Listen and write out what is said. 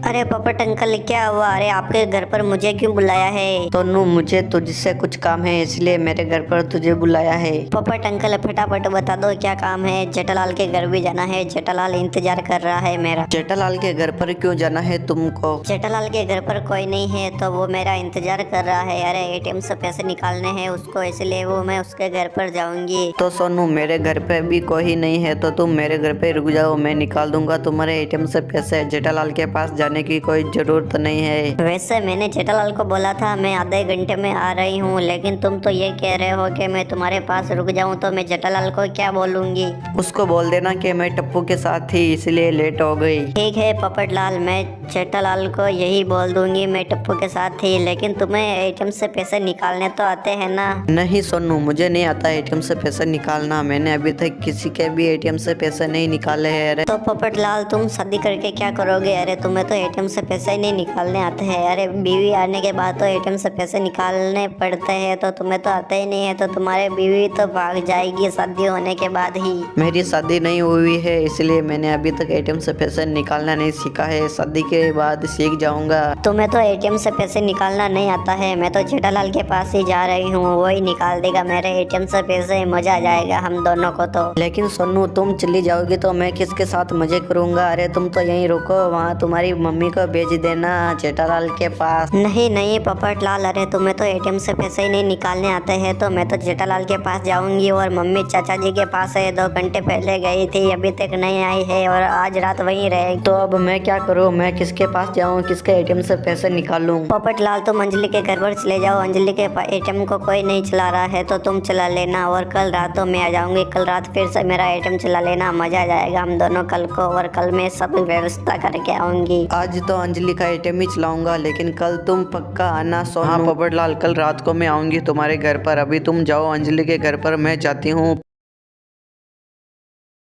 अरे पोपट अंकल, क्या हुआ? अरे आपके घर पर मुझे क्यों बुलाया है? सोनू, मुझे तुझसे कुछ काम है इसलिए मेरे घर पर तुझे बुलाया है। पोपट अंकल फटाफट बता दो क्या काम है। जेठालाल के घर भी जाना है, जेठालाल इंतजार कर रहा है मेरा। जेठालाल के घर पर क्यों जाना है तुमको? जेठालाल के घर पर कोई नहीं है तो वो मेरा इंतजार कर रहा है। अरे एटीएम से पैसे निकालने हैं उसको, इसलिए वो मैं उसके घर पर जाऊंगी। तो सोनू, मेरे घर पे भी कोई नहीं है तो तुम मेरे घर पे रुक जाओ, मैं निकाल दूंगा तुम्हारे एटीएम से पैसे। जेठालाल के पास जाने की कोई जरूरत नहीं है। वैसे मैंने जेठालाल को बोला था मैं आधे घंटे में आ रही हूँ, लेकिन तुम तो ये कह रहे हो कि मैं तुम्हारे पास रुक जाऊँ, तो मैं जेठालाल को क्या बोलूंगी? उसको बोल देना कि मैं टप्पू के साथ थी इसलिए लेट हो गई। ठीक है पोपट लाल, मैं जेठालाल को यही बोल दूंगी मैं टप्पू के साथ थी। लेकिन तुम्हें एटीएम से पैसे निकालने तो आते हैं ना? नहीं सोनू, मुझे नहीं आता एटीएम से पैसे निकालना। मैंने अभी तक किसी के भी एटीएम से पैसे नहीं निकाले हैं। अरे तो पोपट लाल, तुम शादी करके क्या करोगे? अरे तुम्हें तो एटीएम से पैसे ही नहीं निकालने आते हैं। अरे बीवी आने के बाद तो एटीएम से पैसे निकालने पड़ते हैं, तो तुम्हें तो आते ही नहीं है, तो तुम्हारे बीवी तो भाग जाएगी शादी होने के बाद ही। मेरी शादी नहीं हुई है इसलिए मैंने अभी तक एटीएम से पैसे निकालना नहीं सीखा है। शादी के बाद सीख जाऊंगा। तुम्हें तो एटीएम से पैसे निकालना नहीं आता है। मैं तो जेठालाल के पास ही जा रही हूँ, वो ही निकाल देगा मेरे एटीएम से पैसे। मजा आ जाएगा हम दोनों को तो। लेकिन सोनू, तुम चली जाओगी तो मैं किसके साथ मजे करूंगा? अरे तुम तो यहीं रुको, वहाँ तुम्हारी मम्मी को भेज देना जेठालाल के पास। नहीं नहीं पोपट लाल, अरे तुम्हें तो एटीएम से पैसे ही नहीं निकालने आते हैं, तो मैं तो जेठालाल के पास जाऊंगी। और मम्मी चाचा जी के पास है, 2 घंटे पहले गई थी, अभी तक नहीं आई है, और आज रात वहीं रहेगी। तो अब मैं क्या करूँ? मैं किसके पास जाऊँ, किसके एटीएम से पैसे निकालूं? पोपट लाल, तुम अंजलि के घर पर चले जाओ। अंजलि के एटीएम को कोई नहीं चला रहा है तो तुम चला लेना, और कल रात तो मैं आ जाऊंगी। कल रात फिर से मेरा एटीएम चला लेना, मजा आ जाएगा हम दोनों कल को। और कल मैं सब व्यवस्था करके आऊंगी। आज तो अंजलि का एटीएम ही चलाऊंगा, लेकिन कल तुम पक्का आना सोनू। हाँ पोपटलाल, कल रात को मैं आऊंगी तुम्हारे घर पर। अभी तुम जाओ अंजलि के घर पर, मैं जाती हूँ।